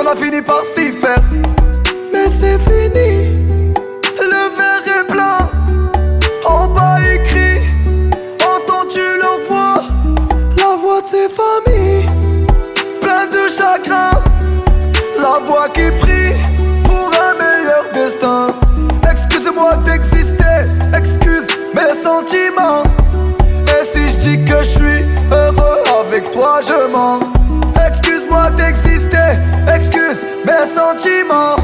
a fini par s'y faire. Mais c'est fini, le verre est plein. En bas écrit, entends-tu leur voix? La voix de ses familles, plein de chagrin. La voix qui prie pour un meilleur destin. Excuse-moi d'exister, excuse mes sentiments. Et si je dis que je suis heureux avec toi, je mens. Excuse-moi d'exister, excuse mes sentiments.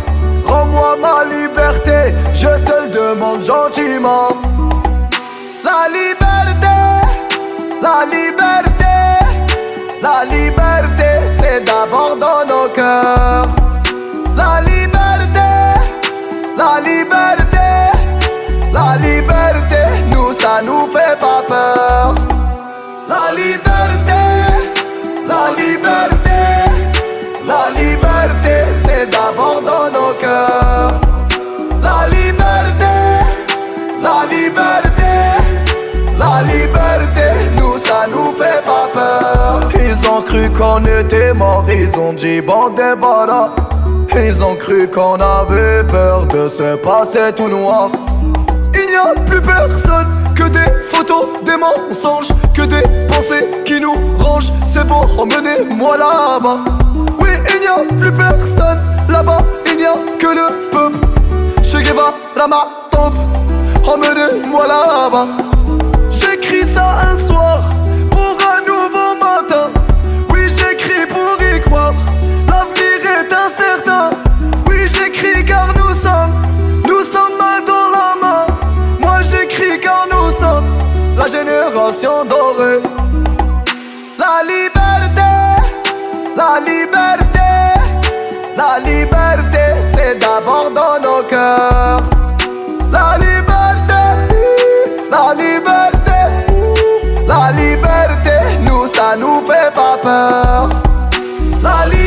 Rends-moi ma liberté, je te le demande gentiment. La liberté, la liberté, la liberté, c'est d'abord dans nos cœurs. La liberté, la liberté, la liberté, nous ça nous fait pas peur. La liberté, la liberté, la liberté, c'est d'abord dans nos cœurs. La liberté, la liberté, la liberté, nous ça nous fait pas peur. Ils ont cru qu'on était morts, ils ont dit bon débarras. Ils ont cru qu'on avait peur de se passer tout noir. Il n'y a plus personne que des photos, des mensonges, que des pensées qui nous rangent. C'est bon, emmenez-moi là-bas. Oui, il n'y a plus personne là-bas, il n'y a que le peuple. Che Guevara ma taupe, emmenez-moi là-bas. J'écris ça un soir pour un nouveau matin. Oui, j'écris pour y croire, l'avenir est incertain. Oui, j'écris car nous sommes main dans la main. Moi j'écris car nous sommes la génération dorée. La liberté, la liberté, la liberté, c'est d'abord dans nos cœurs. La liberté, la liberté, la liberté, nous ça nous fait pas peur. La liberté.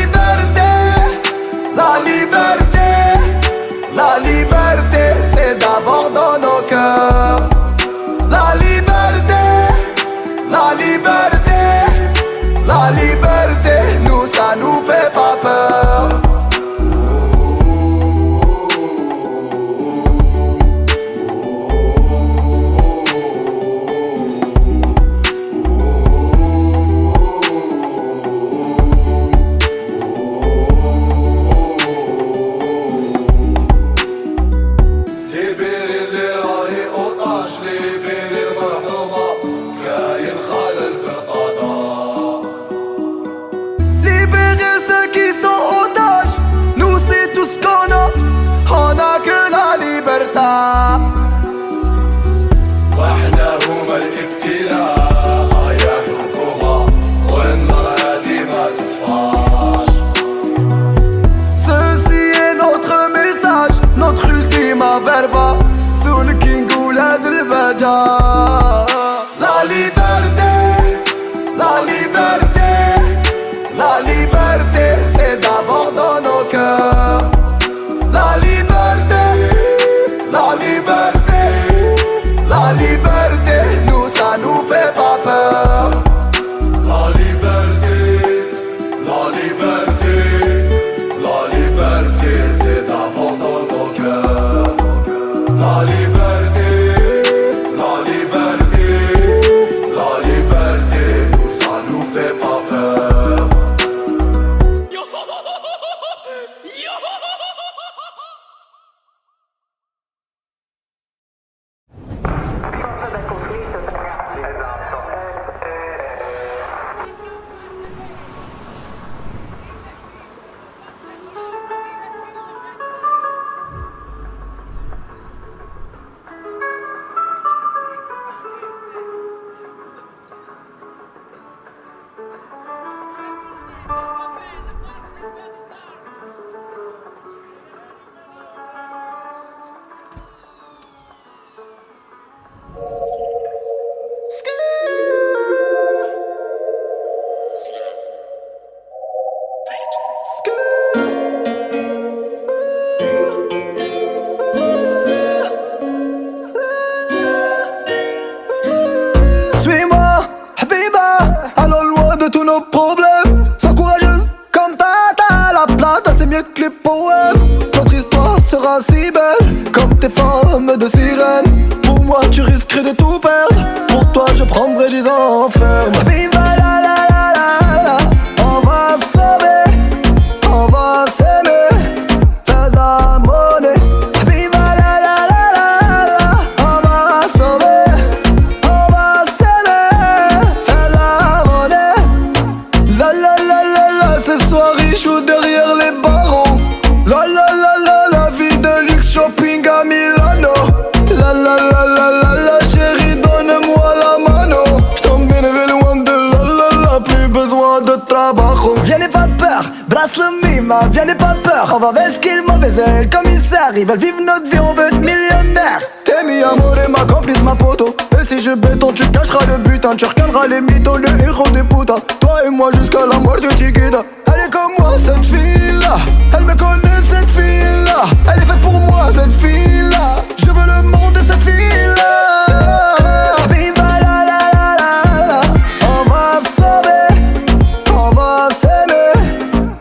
les clips poèmes. Notre histoire sera si belle comme tes formes de sirène. Pour moi tu risquerais de tout perdre. Pour toi je prendrai 10 ans ferme. Viva la la la la la. On va se sauver, on va s'aimer, faire de la monnaie. Viva la la la la la. On va se sauver, on va s'aimer, faire de la monnaie. La la la la la. Ce soir riche ou derrière les barreaux. La la la la la. Vie de luxe, shopping à Milano. La la la la la la. Chérie donne-moi la mano. J't'emmènerai loin de la la la. Plus besoin de trabajo. Viens n'aie pas peur, brasse le mima. Viens n'aie pas peur, on va vesquille mauvais et le commissaire. Ils veulent vivre notre vie, on veut être millionnaire. T'es mi amore, ma complice, ma poto. Et si je béton, tu cacheras le butin. Tu regarderas les mythos, le héros des putains. Toi et moi jusqu'à la mort de Chiquita. Elle est comme moi cette fille-là. Elle me connaît cette fille-là. Elle est faite pour moi cette fille-là. Je veux le monde de cette fille-là. Viva la la la la la. On va se sauver, on va s'aimer,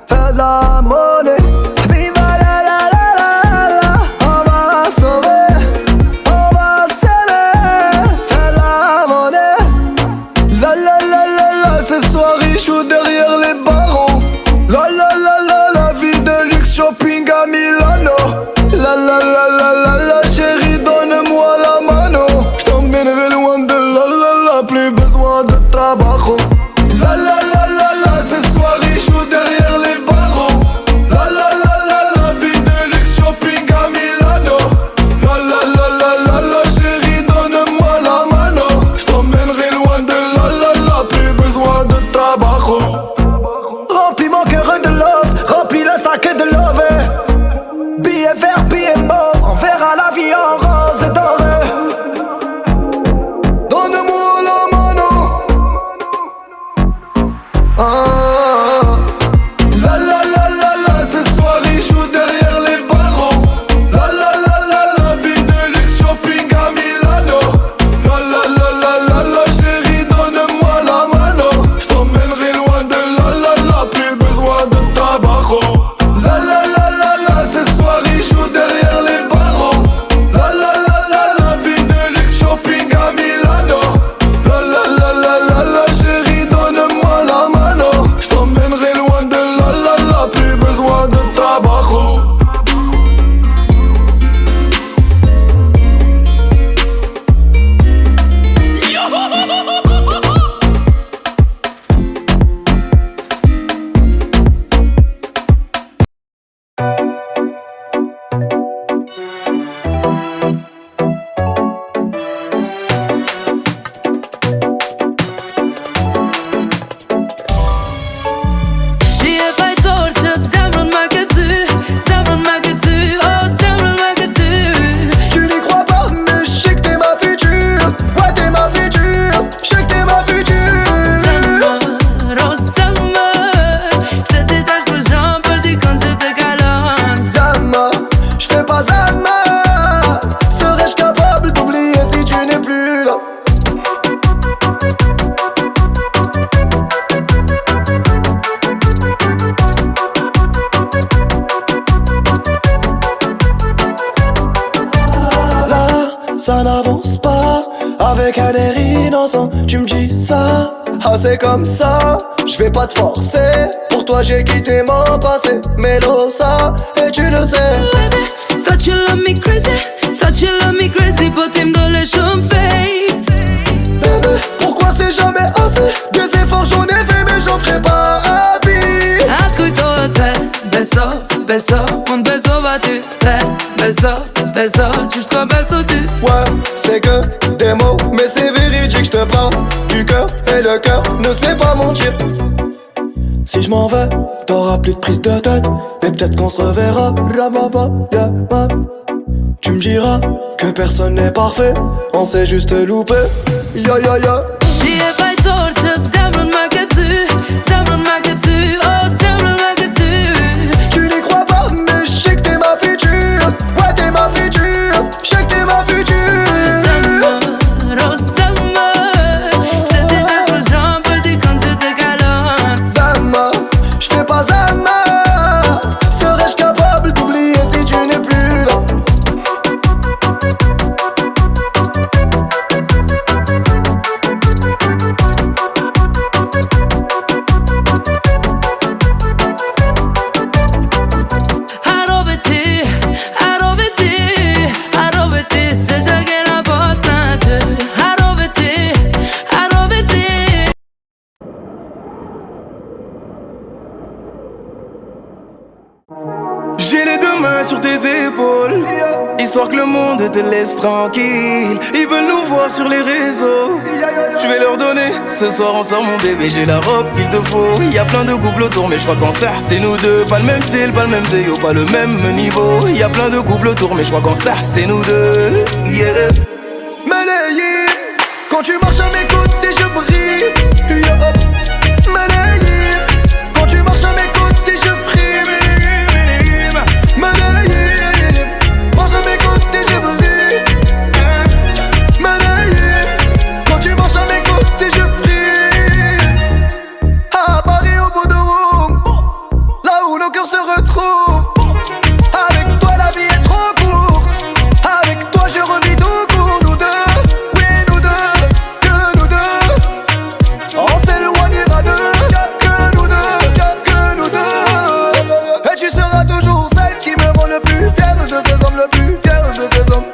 faire de la monnaie. Viva la la la la la. On va se sauver, on va s'aimer, faire de la monnaie. La la la la la. Ce soir riche ou derrière les barreaux. La la la la la. Vie de luxe, shopping à Milano. La la la la la la. Chérie donne-moi la mano. J't'emmènerai loin de la la la. Plus besoin de trabajo. La la la la la. Ce soir riche ou derrière les barreaux. La la la la la. Vie de luxe, shopping à Milano. La la la la la la. Chérie donne-moi la mano. J't'emmènerai loin de la la la. Plus besoin de trabajo. Remplis mon cœur de love, remplis le sac de love. Billet vert, billet mauve, on verra la vie en rose et doré. Donne-moi la mano. Ah. La la la la la. Ce soir riche ou derrière les barreaux. La la la la la. Vie de luxe, shopping à Milano. La la la la la la. Chérie donne-moi la mano. J't'emmènerai loin de la la la. Plus besoin de trabajo. La la la la la. Ce soir riche ou derrière les barreaux. La la la la la. Vie de luxe, shopping à Milano. La la la la la la. Chérie donne-moi la mano. J't'emmènerai loin de la la la. Plus besoin de trabajo. Dje fajtor që zemrën ma këthy, zemrën ma këthy, oh zemrën ma këthy. Tu n'y crois pas, mais je sais que t'es ma future. Ouais, t'es ma future. Je sais que t'es ma future. Zemër, oh zemër, pse ti tash për zhan për dikën që të kalon. Zama, je fais pas Zama. Serais-je capable d'oublier si tu n'es plus là? Là, ça n'avance pas. Avec un air innocent, tu me dis ça. Ah, c'est comme ça, je vais pas te forcer. Pour toi, j'ai quitté mon passé. Mais ça, et tu le sais. Baby, thought you love me crazy, thought you love me crazy, po ti m'dole shumë fake. Bébé, pourquoi c'est jamais assez? Des efforts j'en ai fait, mais j'en ferai pas à vie. Atë kujtohet the, beso, beso, unë besova ty, the, beso, beso, qysh t'ka beso ty. Ouais, c'est que des mots, mais c'est véridique, je te parle du cœur et le cœur ne sait pas mentir. Si je m'en vais, t'auras plus de prise de tête, mais peut-être qu'on se reverra. Ramaba, yeah, man. Tu me diras que personne n'est parfait, on s'est juste loupé. Ya ya ya. Dje fajtor që zemrën ma këthy, zemrën ma këthy, oh zemrën ma këthy. Tu n'y crois pas, mais je sais que t'es ma future. Ouais, t'es ma future. Je sais que t'es ma future. Zemër, oh zemër, pse ti tash për zhan për dikën që të kalon. Zama, je fais pas Zama. Serais-je J'ai les deux mains sur tes épaules, histoire que le monde te laisse tranquille. Ils veulent nous voir sur les réseaux, je vais leur donner. Ce soir on sort mon bébé, j'ai la robe qu'il te faut. Y a plein de couples autour mais je crois qu'en ça c'est nous deux. Pas le même style, pas le même zéo, pas le même niveau. Y a plein de couples autour mais je crois qu'en ça c'est nous deux. Yeah. Malayé, quand tu marches à mes côtés je brille. Yeah. Malayé, quand tu marches à mes côtés je frime. Malayé, marche à mes côtés je brille. Malayé, quand tu marches à mes côtés je frime. À Paris au bout de Rome, là où nos cœurs se retrouvent. Avec toi la vie est trop courte, avec toi je revis tout court. Nous deux, oui nous deux, que nous deux. On s'éloignera d'eux, que nous deux, que nous deux. Et tu seras toujours celle qui me rend le plus fier de ces hommes, le plus fier de ces hommes.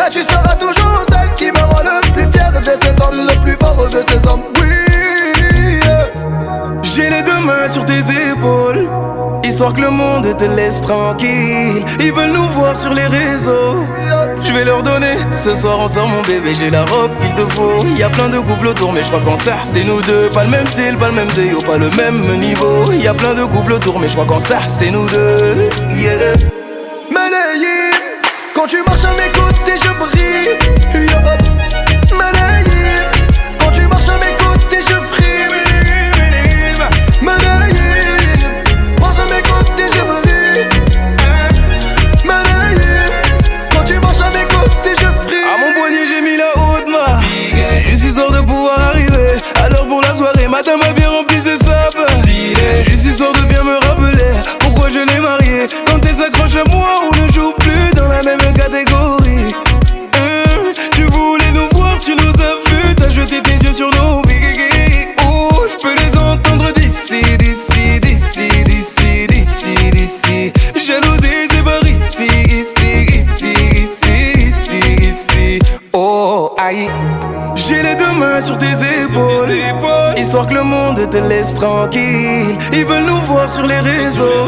Et tu seras toujours celle qui me rend le plus fier de ces hommes, le plus fort de ces hommes. Oui, j'ai les deux mains sur tes épaules, histoire que le monde te laisse tranquille. Ils veulent nous voir sur les réseaux, je vais leur donner. Ce soir on sort mon bébé, j'ai la robe qu'il te faut. Y a plein de couples autour mais je crois qu'en ça c'est nous deux. Pas le même style, pas le même zéo, pas le même niveau. Y a plein de couples autour mais je crois qu'en ça c'est nous deux. Yeah. Malayé, quand tu marches à mes côtés je brille. Yeah. Malayé, quand tu marches à mes côtés je frime. Malayé, marche à mes côtés je brille. Malayé, quand tu marches à mes côtés je frime. À mon poignet j'ai mis la haute main, juste histoire de pouvoir arriver à l'heure pour la soirée. Matin m'a bien rempli ses sapes, juste histoire de bien me rappeler pourquoi je l'ai mariée. Quand elle s'accroche à moi on ne joue plus dans la même catégorie. Tu voulais nous voir, tu nous as vus, t'as jeté tes yeux sur nos vies. Oh, je peux les entendre d'ici, d'ici, d'ici, d'ici, d'ici, d'ici. Jalousie c'est par ici, ici, ici, ici, ici, ici. Oh, aïe. J'ai les deux mains sur tes épaules, histoire que le monde te laisse tranquille. Ils veulent nous voir sur les réseaux,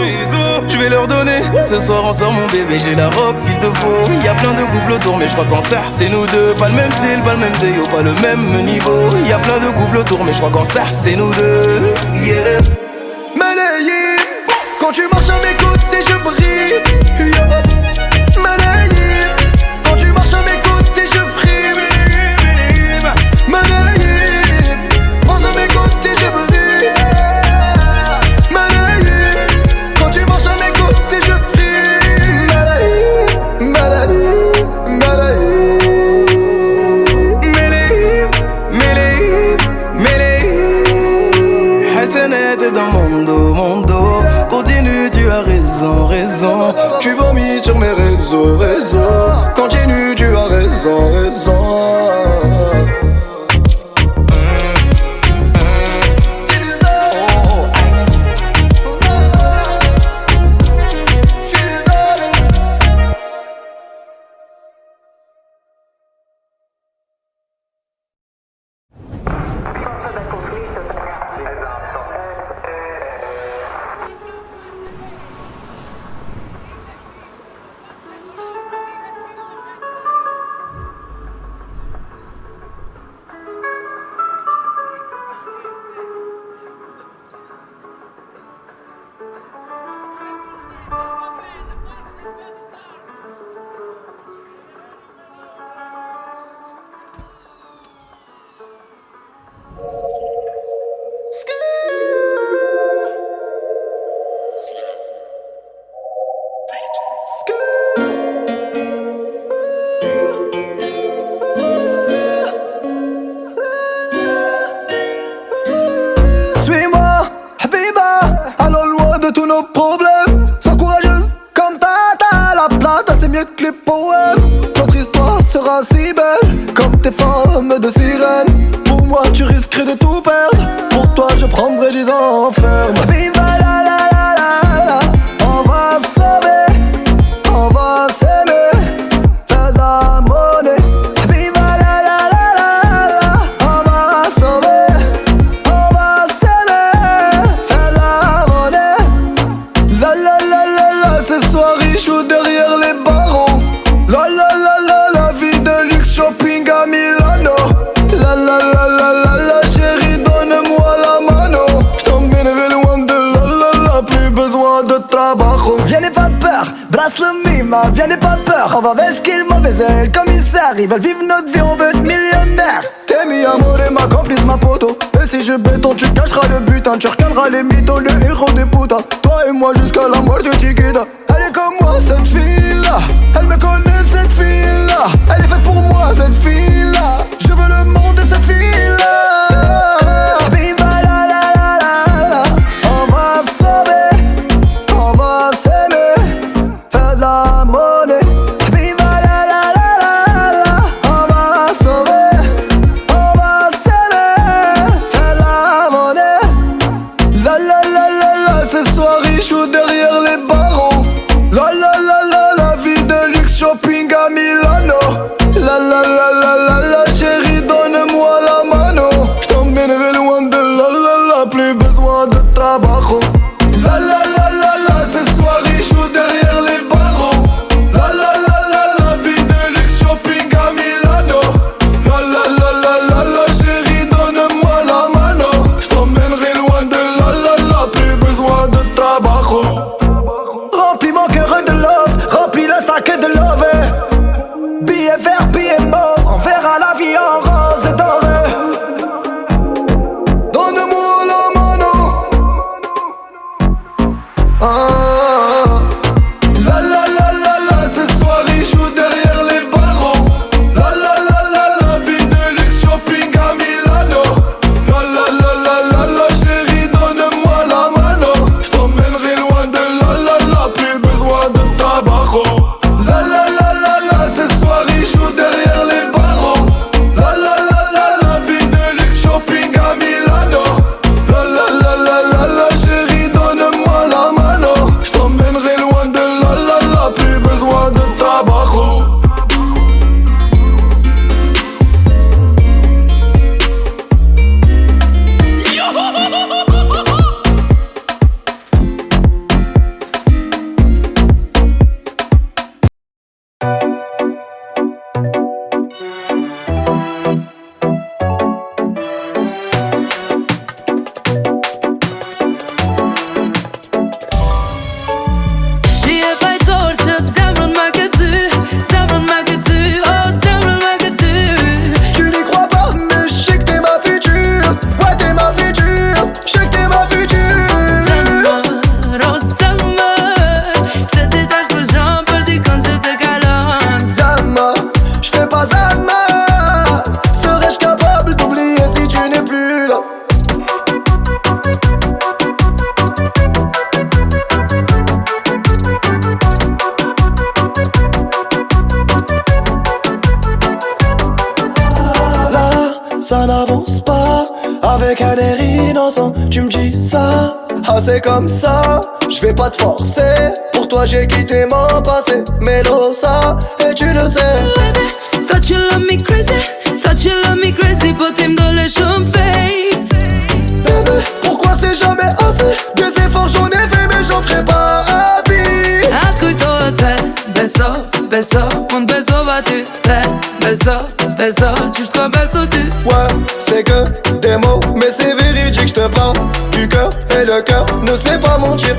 je vais leur donner. Ce soir on sort mon bébé, j'ai la robe qu'il te faut. Y a plein de couples autour mais je crois qu'en ça c'est nous deux. Pas le même style, pas le même zéo, pas le même niveau. Y a plein de couples autour mais je crois qu'en ça c'est nous deux. Yeah. Malayé, quand tu marches à mes côtés je brille. Yeah. Malayé, quand tu marches à mes côtés je frime. Malayé, marche à mes côtés je brille. Malayé, quand tu marches à mes côtés je frime. Malayé, Malayé, Malayé, Malayé, Malayé. Hassanet est dans mon dos, mon dos. Continue, tu as raison, raison. Tu vomis sur mes réseaux, réseaux. Continue, tu as raison, raison. De sirène, pour moi tu risquerais de tout perdre. Pour toi je prendrais 10 ans enferme. Viva la la la la la. On va se sauver, on va s'aimer, faire de la monnaie. Viva la la la la la. On va se sauver, on va s'aimer, faire de la monnaie. La la la la la, c'est soir riche ou derrière les barreaux. La la la la, la vie de luxe, shopping à Milano. La la la la la la, chérie, donne-moi la mano. J't'emmènerai loin de la la la, plus besoin de trabajo. Viens n'aie pas peur, brasse le mima, viens n'aie pas peur. On va vesquille mauvais le commissaire. Ils veulent vivre notre vie, on veut être millionnaire. T'es mi amour et ma complice, ma poto. Et si je béton, tu cacheras le butin. Tu regarderas les mythos, le héros des putains. Toi et moi jusqu'à la mort de Chiquita. Elle est comme moi, cette fille-là. Elle me connaît, cette fille-là. Elle est faite pour moi, cette fille-là. Je veux le monde de cette fille-là. Viva la la la la la. On va se sauver, on va s'aimer, faire de la monnaie. Viva la la la la la. On va se sauver, on va s'aimer, faire de la monnaie. La la la la la, ce soir riche ou derrière les barreaux. La la la la, la vie de luxe, shopping à Milano. La la la la la la, chérie, donne-moi la mano. J't'emmènerai loin de la la la, plus besoin de trabajo. La la la la la, ce soir riche ou derrière les barreaux. La la la la, la vie de luxe, shopping à Milano. La la la la la la, chérie, donne-moi la mano. J't'emmènerai loin de la la la, plus besoin de trabajo. Remplis mon cœur de love, remplis le sac de love. Billet vert, billet mauve, on verra la vie en rose et doré. Donne-moi la mano. Ah. La la la la la, ce soir riche ou derrière les barreaux. La la la la, la vie de luxe, shopping à Milano. La la la la la la, chérie, donne-moi la mano. J't'emmènerai loin de la la la, plus besoin de trabajo. La la la la la, ce soir riche ou derrière les barreaux. La la la la, la vie de luxe, shopping à Milano. La la la la la la, chérie, donne-moi la mano. J't'emmènerai loin de la la la, plus besoin de trabajo. Ti e fajtor që zemrën ma këthy, zemrën ma këthy, oh zemrën ma këthy. Tu n'y crois pas, mais je sais que t'es ma future. Ouais, t'es ma future. Je sais que t'es ma future. Zemër, oh zemër, pse ti tash për zhëm për dikën që të kalon. Zama, je fais pas Zama. Serais-je capable d'oublier si tu n'es plus là? Là, ça n'avance pas. Avec un air innocent, tu me dis ça. Ah, c'est comme ça, je vais pas te forcer. Pour toi, j'ai quitté mon passé. Mais ça, et tu le sais. Baby, thought you love me crazy, thought you love me crazy, po ti m'dole shumë fake. Bébé, pourquoi c'est jamais assez? Des efforts j'en ai fait, mais j'en ferai pas à vie. Atë kujtohet the, beso, beso, unë besova ty, the, beso, beso, qysh t'ka beso ty. Ouais, c'est que des mots, mais c'est véridique, je te parle du cœur et le cœur ne sait pas mentir.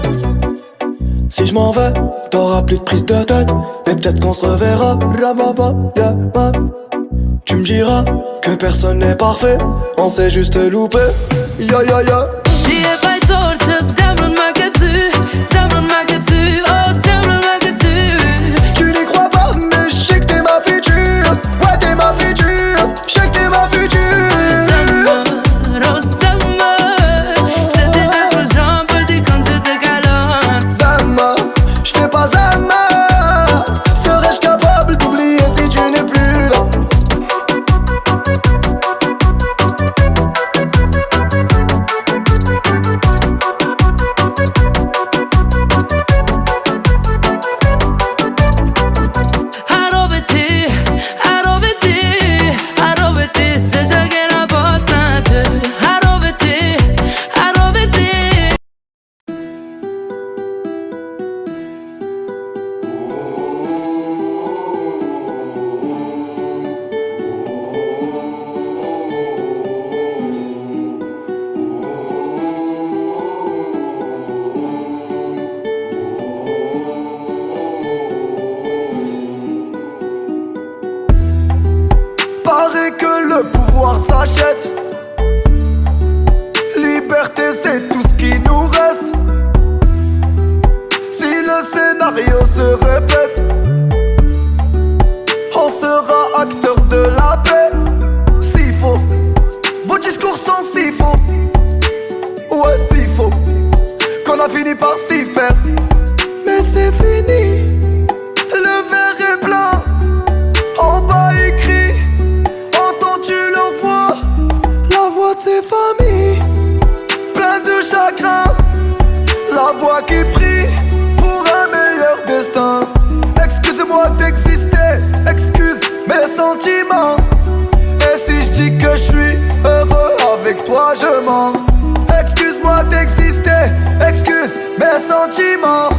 Si je m'en vais, t'auras plus de prise de tête, mais peut-être qu'on se reverra. Rababa, yeah, ouais. Tu me diras que personne n'est parfait, on s'est juste loupé. Ya ya ya. Ti e fajtor që zemrën ma këthy, zemrën ma këthy, oh zemrën ma këthy. Tu n'y crois pas, mais je sais que t'es ma future. Ouais, t'es ma future. Je sais que t'es ma future. Zemër, oh zemër, pse ti tash për zhëm për dikën që të kalon. Zama, je fais pas Zama. Serais-je capable d'oublier si tu n'es plus là? pouvoir s'achète. Liberté, c'est tout ce qui nous reste. Si le scénario se répète, on sera acteur de la paix. S'il faut, vos discours sont si faux. Ouais, si faux, qu'on a fini par s'y faire. Mais c'est fini, le verre est plein. En bas écrit, entends-tu leur voix? La voix de ses familles, plein de chagrin. La voix qui prie pour un meilleur destin. Excuse-moi d'exister, excuse mes sentiments. Et si je dis que je suis heureux avec toi, je mens. Excuse-moi d'exister, excuse mes sentiments.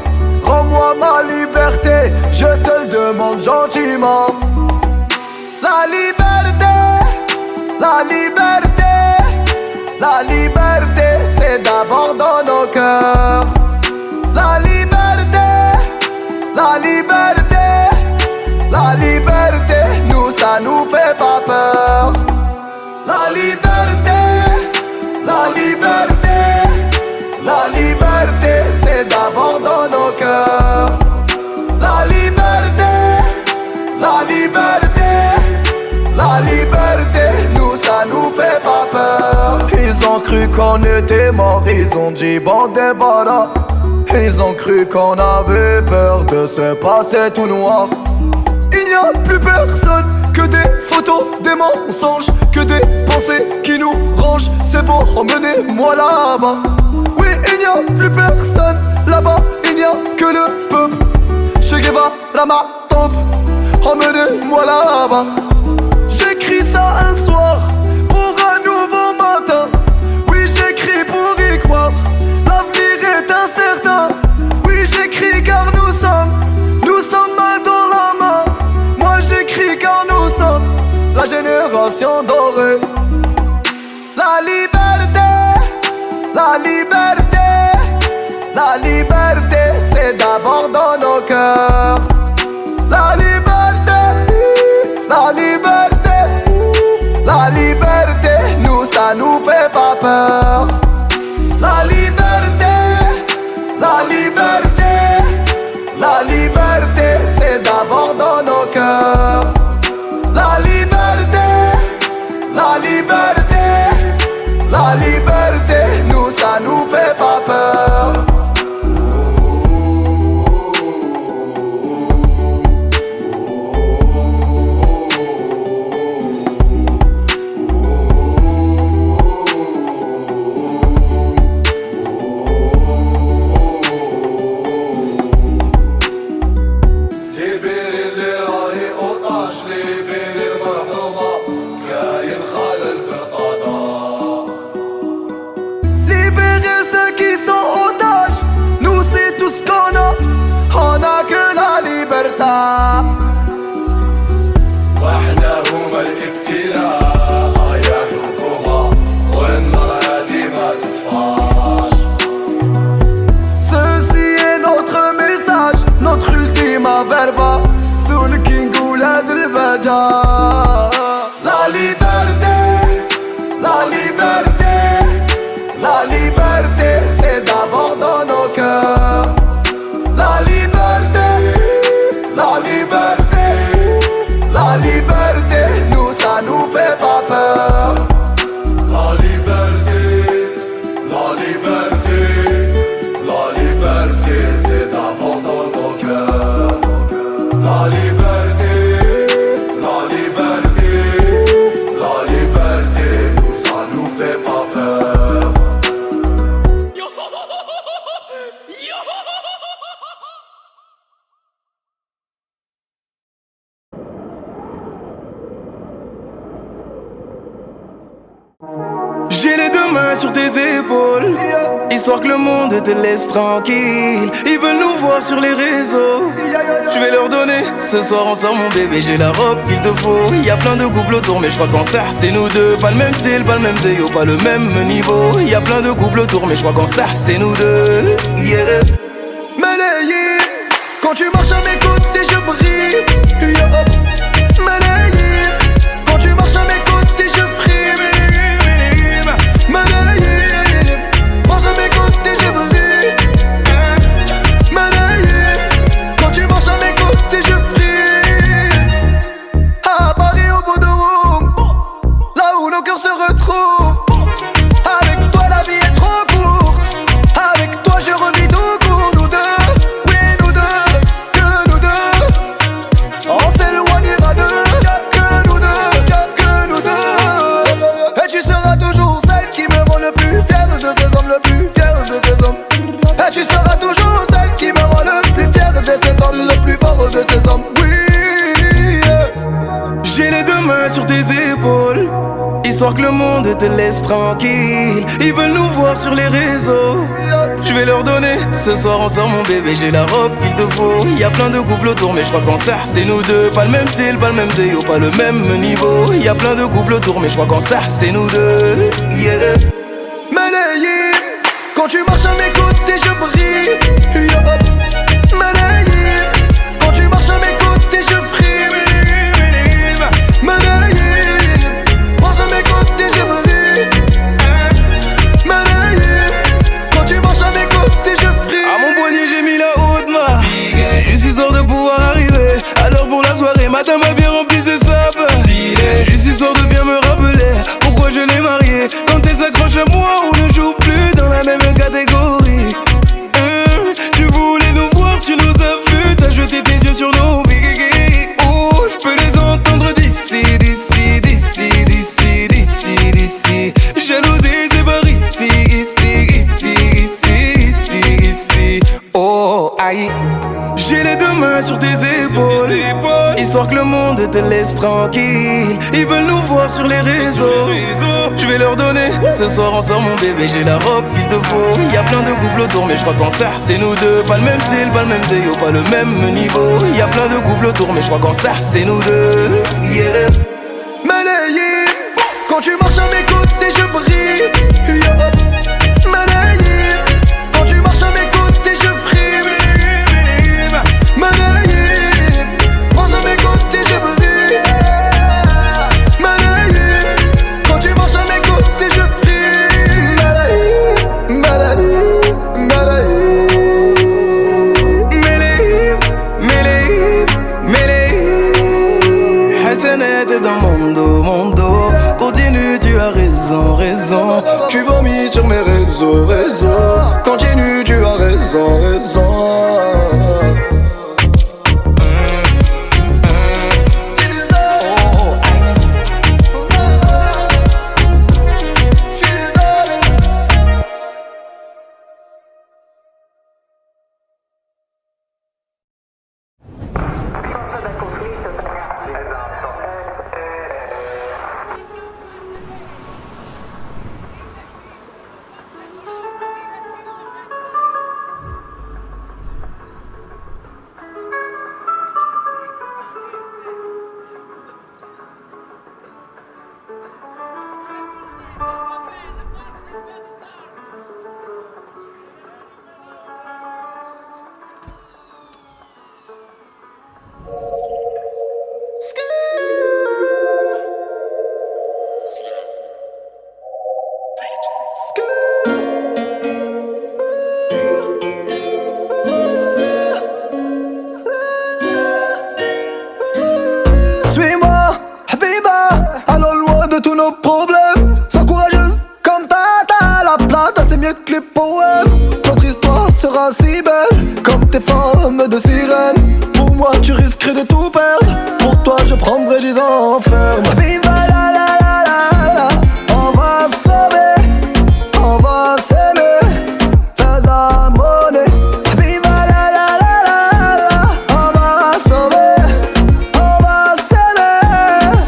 Rends-moi ma liberté, je te le demande gentiment. La liberté, la liberté, la liberté, c'est d'abord dans nos cœurs. La liberté, la liberté, la liberté, nous ça nous fait pas peur. La liberté, la liberté, la liberté, c'est d'abord dans nos cœurs. La liberté, la liberté, la liberté, nous ça nous fait pas peur. Ils ont cru qu'on était morts, ils ont dit bon débarras. Ils ont cru qu'on avait peur de se passer tout noir. Il n'y a plus personne que des photos, des mensonges, que des pensées qui nous rangent. C'est bon, emmenez-moi là-bas. Oui, il n'y a plus personne là-bas, il n'y a que le peuple. Che Guevara ma taupe, emmenez-moi là-bas. J'écris ça un soir pour un nouveau matin. Oui, j'écris pour y croire, l'avenir est incertain. Oui, j'écris car nous sommes main dans la main. Moi j'écris car nous sommes la génération dorée. La liberté, la liberté, la liberté, c'est d'abord dans nos cœurs. La liberté, la liberté, la liberté, nous ça nous fait pas peur. La liberté, la liberté, la liberté, c'est d'abord dans nos cœurs. La liberté, la liberté, la liberté, nous ça nous fait pas peur. واحنا هما الابتلاء يا حكومة والنار هادي ما تطفاش. Ceci est notre message, notre ultima verba. Sous le king ou la delvaja. La liberté, la liberté, la liberté, c'est d'abord dans nos cœurs. La liberté, la liberté, la liberté, nous ça nous fait pas peur. La liberté, la liberté, la liberté, c'est d'abord dans nos cœurs. La liberté, la liberté, la liberté, nous ça nous fait pas peur. J'ai les deux mains sur tes épaules, histoire que le monde te laisse tranquille. Ils veulent nous voir sur les réseaux, je vais leur donner. Ce soir on sort mon bébé, j'ai la robe qu'il te faut. Il y a plein de couples autour mais je crois qu'en ça c'est nous deux. Pas le même style, pas le même déo, pas le même niveau. Il y a plein de couples autour mais je crois qu'en ça c'est nous deux. Yeah. Malayé, quand tu marches à mes côtés je brille. Malayé, quand tu marches à mes côtés je brille. plus fort de ces hommes. Oui, yeah. J'ai les deux mains sur tes épaules, histoire que le monde te laisse tranquille. Ils veulent nous voir sur les réseaux, je vais leur donner. Ce soir on sort mon bébé, j'ai la robe qu'il te faut. Y'a plein de couples autour mais je crois qu'en ça c'est nous deux. Pas le même style, pas le même déo, pas le même niveau. Y'a plein de couples autour mais je crois qu'en ça c'est nous deux, yeah. Medellin, quand tu marches à mes côtés je brille, yeah. Medellin, quand tu marches à mes côtés je frime. Medellin, marche à mes côtés je brille. Medellin, quand tu marches à mes côtés je frime. À mon poignet j'ai mis la haute marque, juste histoire de pouvoir arriver. Alors pour la soirée, matin m'a bien rempli ses sapes. Juste histoire de bien me rappeler pourquoi je l'ai mariée. Quand elle s'accroche à moi, on ne joue plus dans la même catégorie. Tu voulais nous voir, tu nous as vus, t'as jeté tes yeux sur nos vies. Oh, je peux les entendre d'ici, d'ici, d'ici, d'ici, d'ici, d'ici. Jalousie, c'est par ici, ici, ici, ici, ici, ici. Oh, aïe. J'ai les deux mains sur tes épaules, histoire que le monde te laisse tranquille. Ils veulent nous voir sur les réseaux, je vais leur donner. Ce soir on sort mon bébé, j'ai la robe qu'il te faut. Y'a plein de couples autour mais je crois qu'en ça c'est nous deux. Pas le même style, pas le même déo, pas le même niveau. Y'a plein de couples autour mais je crois qu'en ça c'est nous deux, yeah. Medellin, quand tu marches à mes côtés je brille, yeah. Medellin, quand tu marches à mes côtés je frime. Medellin, marche à mes côtés je brille. Medellin, quand tu marches à mes côtés je frime. Medellin, Medellin, Medellin. Medellin, Medellin. Hassanet est dans mon dos, mon dos. Continue, tu as raison, raison. Tu vomis sur mes réseaux, réseaux. Continue, tu as raison, raison. Suis-moi, Habiba, allons loin de tous nos problèmes. Sois courageuse comme Tata, la plata c'est mieux que les poèmes. Notre histoire sera si belle comme tes formes de sirène. Pour moi tu risquerais de tout perdre, pour toi je prendrai 10 ans ferme. Habiba, la la la la la, on va se sauver, on va s'aimer, faire de la monnaie. Habiba, la la la la la, on va se sauver, on va s'aimer,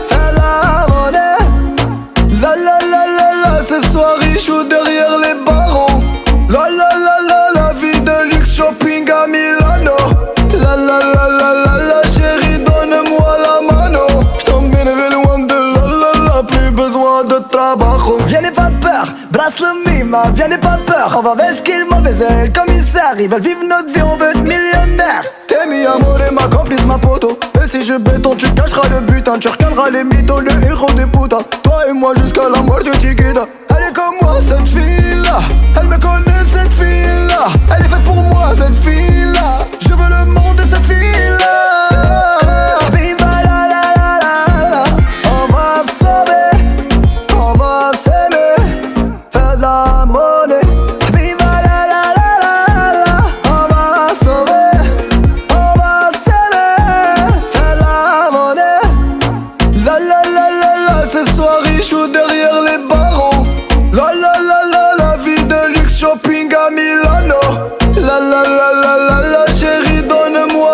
faire de la monnaie. La la la la la, ce soir riche ou derrière les barreaux. La la la la, la vie de luxe shopping à Milano. La la la la la la, chérie donne-moi la mano. J't'emmènerai loin de la la la, plus besoin de trabajo. Viens n'aie pas peur, brasse le mima, viens n'aie pas peur. On va vesquille mauvais le commissaire. Ils veulent vivre notre vie, on veut être millionnaire. T'es mi amour et ma complice, ma poto. Et si je béton, tu cacheras le butin, tu recaleras les mythos, le héros des putains. Toi et moi jusqu'à la mort de Chiquita. Elle est comme moi cette fille là, elle me connaît cette fille là. Elle est faite pour moi cette fille là, je veux le monde de cette fille là. Viva la la la la la, on va se sauver, on va s'aimer, faire de la monnaie. Viva la la la la la, on va se sauver, on va s'aimer, faire de la monnaie. La la la la la, ce soir riche ou derrière les barreaux. La la la la, la vie de luxe shopping à Milano. La la la la la la, chérie donne-moi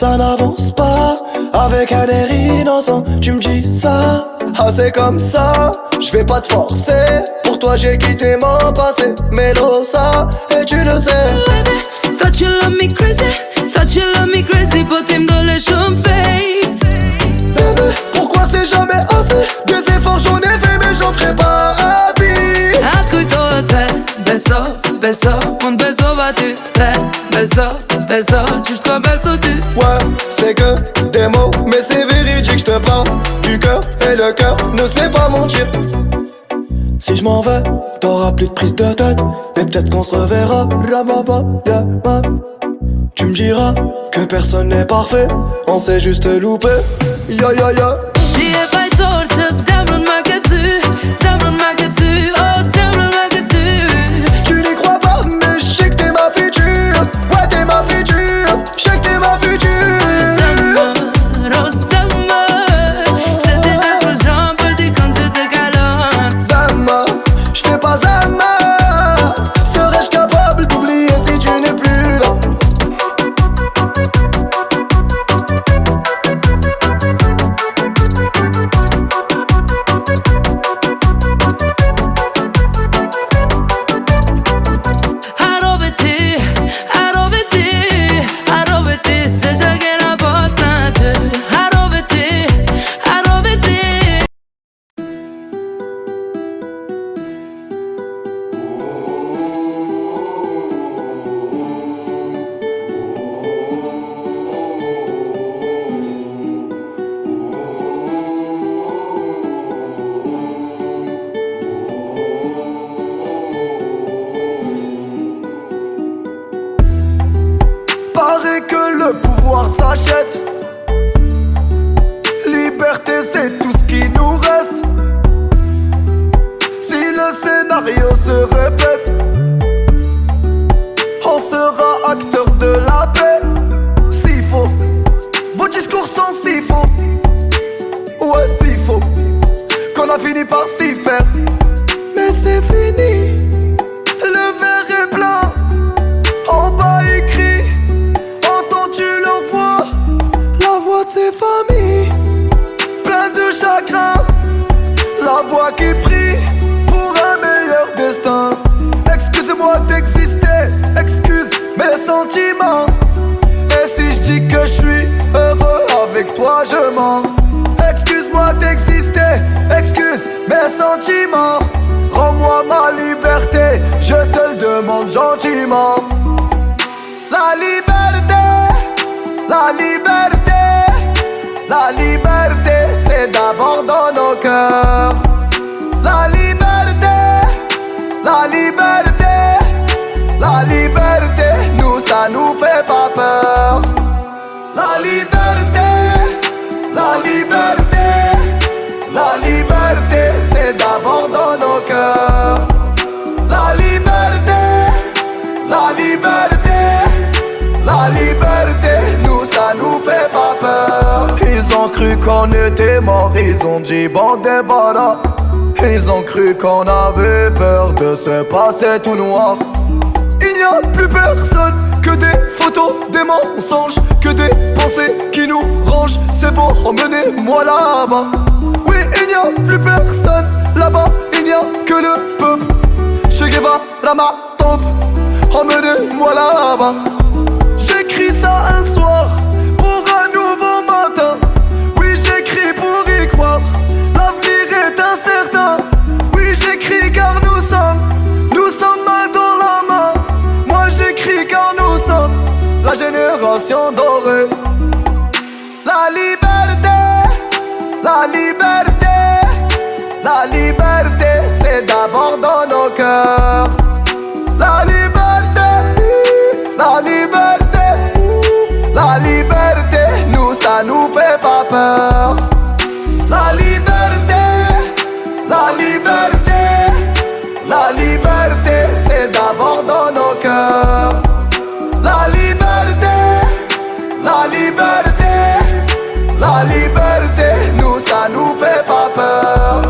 ça n'avance pas. Avec un air innocent, tu me dis ça. Ah c'est comme ça, je vais pas te forcer. Pour toi j'ai quitté mon passé, Melosa, et tu le sais. Baby, thought you love me crazy, thought you love me crazy, but him don't let you fade. Bébé, pourquoi c'est jamais assez? Des efforts j'en ai fait mais j'en ferai pas à vie. Ascolto te, beso, beso, un beso battu, te, beso, beso, jusqu'au beso tu. Ouais, c'est que des mots, mais c'est véridique, je te parle du cœur et le cœur ne sait pas mentir. Si je m'en vais, t'auras plus de prise de tête, mais peut-être qu'on se reverra. Tu me diras que personne n'est parfait, on s'est juste loupé. Ya ya ya. Diye bay torça, zemrun magathu, oh zemrun magathu. Tu n'y crois pas, mais je sais que t'es ma future. Ouais, t'es ma future, je sais que t'es ma future. Oh summer, c'est des gestes que j'en peux dire quand je te galante. Zama, je fais pas Zama. Serais-je capable d'oublier si tu n'es plus là? Paraît que le pouvoir s'achète. Liberté c'est tout ce qui nous reste. Si le scénario se répète, on sera acteur de la paix. S'il faut, vos discours sont si faux. Ouais si faux, qu'on a fini par s'y faire. Mais c'est fini, le verre est plein. En bas écrit, entends-tu leur voix? La voix de ses familles, plein de chagrin. La voix qui prie pour un meilleur destin. Excuse-moi d'exister, excuse mes sentiments. Et si je dis que je suis heureux avec toi, je mens. Excuse-moi d'exister, excuse mes sentiments. Rends-moi ma liberté, je te le demande gentiment. La liberté, la liberté, la liberté, c'est d'abord dans nos cœurs. La liberté, la liberté, la liberté, nous ça nous fait pas peur. La liberté, la liberté, la liberté, c'est d'abord dans nos cœurs. La liberté, la liberté, la liberté, nous ça nous fait pas peur. Ils ont cru qu'on était morts, ils ont dit bon débarras. Ils ont cru qu'on avait peur de se passer tout noir. Il n'y a plus personne que des photos, des mensonges, que des pensées qui nous rangent. C'est bon, emmenez-moi là-bas. Oui, il n'y a plus personne là-bas, il n'y a que le peuple. Che Guevara ma top, emmenez-moi là-bas. J'écris ça un soir pour un nouveau matin. Oui, j'écris pour y croire, l'avenir est incertain. Oui, j'écris car nous sommes main dans la main. Moi j'écris car nous sommes la génération dorée. La liberté, la liberté, la liberté, c'est d'abord dans nos cœurs. La liberté, la liberté, la liberté, nous ça nous fait pas peur. La liberté, la liberté, la liberté, c'est d'abord dans nos cœurs. La liberté, la liberté, la liberté, nous ça nous fait pas peur.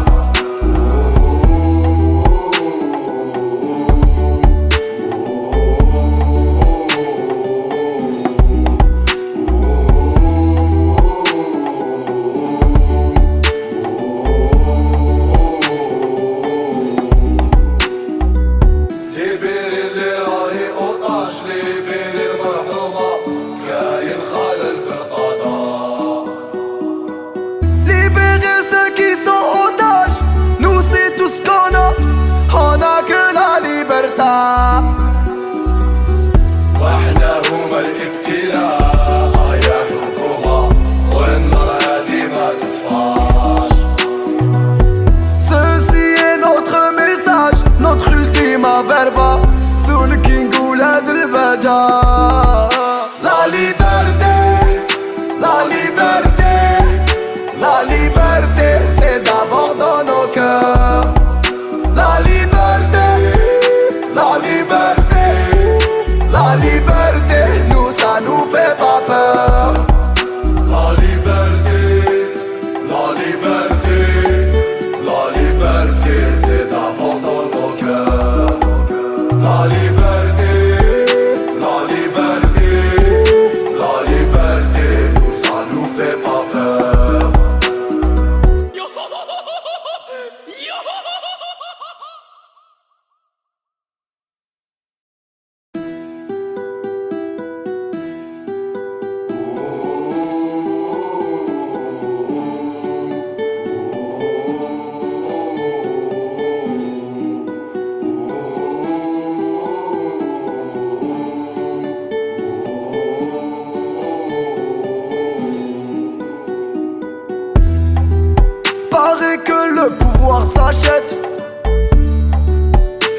pouvoir s'achète.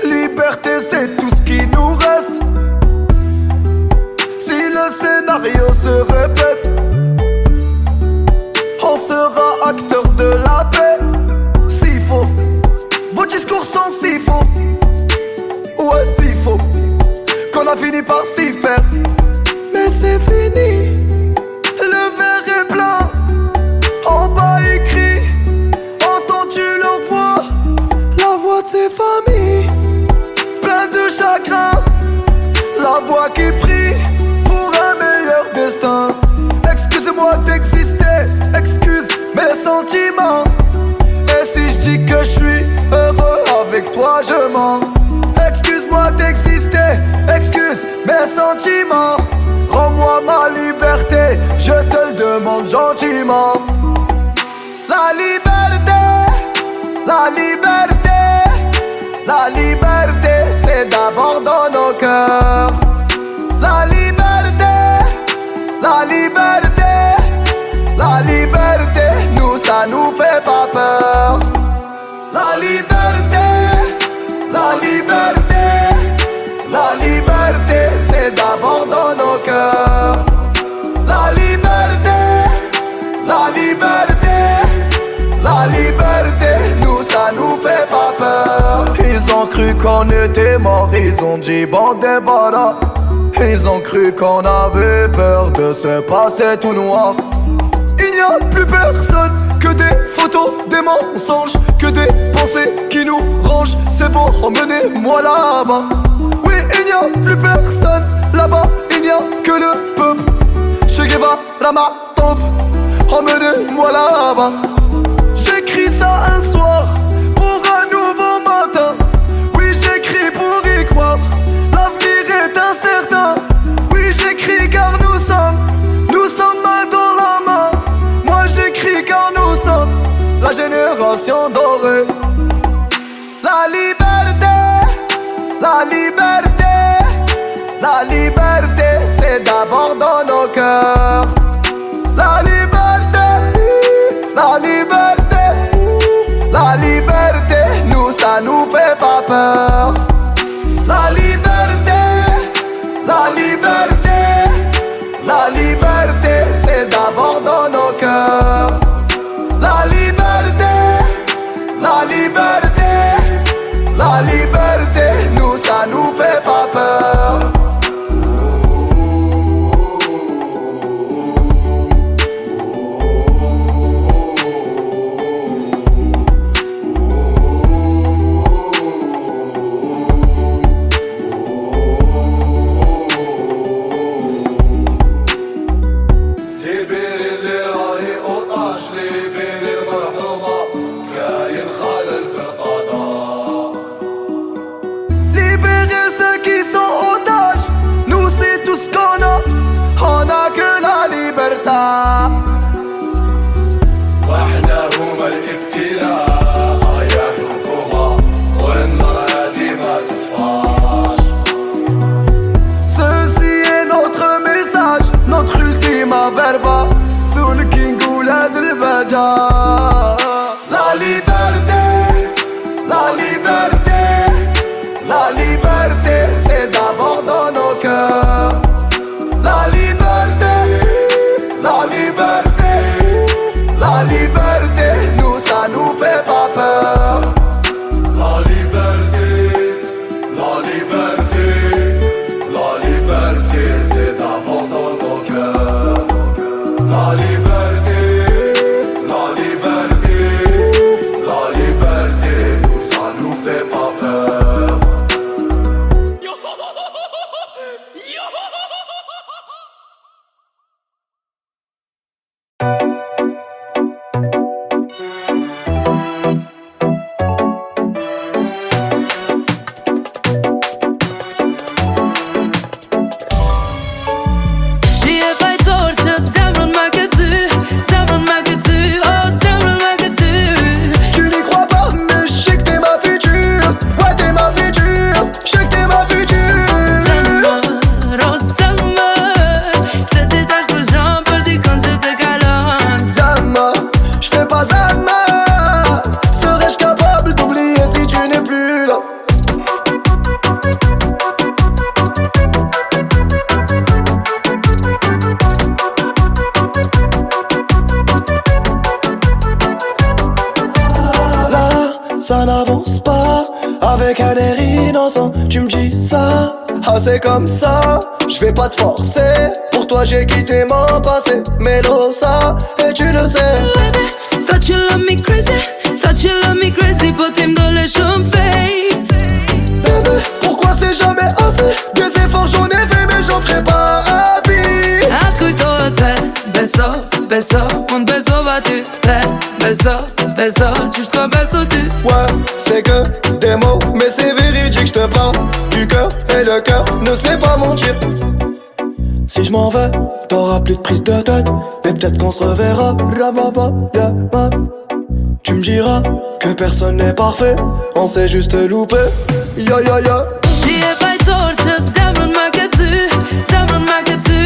Liberté, c'est tout ce qui nous reste. Si le scénario se répète, on sera acteur de la paix. S'il faut, vos discours sont si faux. Ouais, si faux, qu'on a fini par s'y faire. Mais c'est fini, le verre est plein. En bas écrit, entends-tu leur voix? La voix de ses familles, plein de chagrin. La voix qui prie pour un meilleur destin. Excuse-moi d'exister, excuse mes sentiments. Et si je dis que je suis heureux avec toi, je mens. Excuse-moi d'exister, excuse mes sentiments. Rends-moi ma liberté, je te le demande gentiment. La liberté, la liberté, la liberté, c'est d'abord dans nos cœurs. La liberté, la liberté, la liberté, nous ça nous fait pas peur. La liberté, la liberté, la liberté, c'est d'abord dans nos cœurs. La liberté, la liberté, la liberté, nous ça nous fait pas peur. Ils ont cru qu'on était morts, ils ont dit bon débarras. Ils ont cru qu'on avait peur de se passer tout noir. Il n'y a plus personne que des photos, des mensonges, que des pensées qui nous rangent. C'est bon, emmenez-moi là-bas. Oui, il n'y a plus personne là-bas, il n'y a que le peuple. Che Guevara ma top, emmenez-moi là-bas. J'écris ça un soir pour un nouveau matin. Oui, j'écris pour y croire, l'avenir est incertain. Oui, j'écris car nous sommes main dans la main. Moi j'écris car nous sommes la génération dorée. La liberté, la liberté, la liberté, c'est d'abord dans nos cœurs. La liberté, la liberté, la liberté, nous ça nous fait pas peur. La liberté, la liberté, la liberté, c'est d'abord dans nos cœurs. La liberté, la liberté, la liberté, nous ça nous fait pas peur. Verba, sous le king ou la delbaja. La liberté, la liberté, la liberté, c'est d'abord dans nos cœurs. La liberté, la liberté, la liberté, nous ça nous fait pas peur. La liberté, la liberté, la liberté, c'est d'abord dans nos cœurs. La liberté, la liberté, ça n'avance pas. Avec un air innocent, tu me dis ça. Ah c'est comme ça, je vais pas te forcer. Pour toi j'ai quitté mon passé, Melosa, et tu le sais. Baby, thought you love me crazy, thought you love me crazy, potem dans les chambres fake. Bébé, pourquoi c'est jamais assez? Des efforts j'en ai fait mais j'en ferai pas à vie. Ascolto te, beso, beso, un beso battu, te, beso, beso, jusqu'au beso tu. Ouais, c'est que des mots, mais c'est véridique, je te parle du cœur et le cœur ne sait pas mentir. Si je m'en vais, t'auras plus de prise de tête, mais peut-être qu'on se reverra. Rababa, yeah, yeah. Tu me diras que personne n'est parfait, on s'est juste loupé. Ya ya ya. Die är bara torrt, så samlar man kan du, samlar man kan du.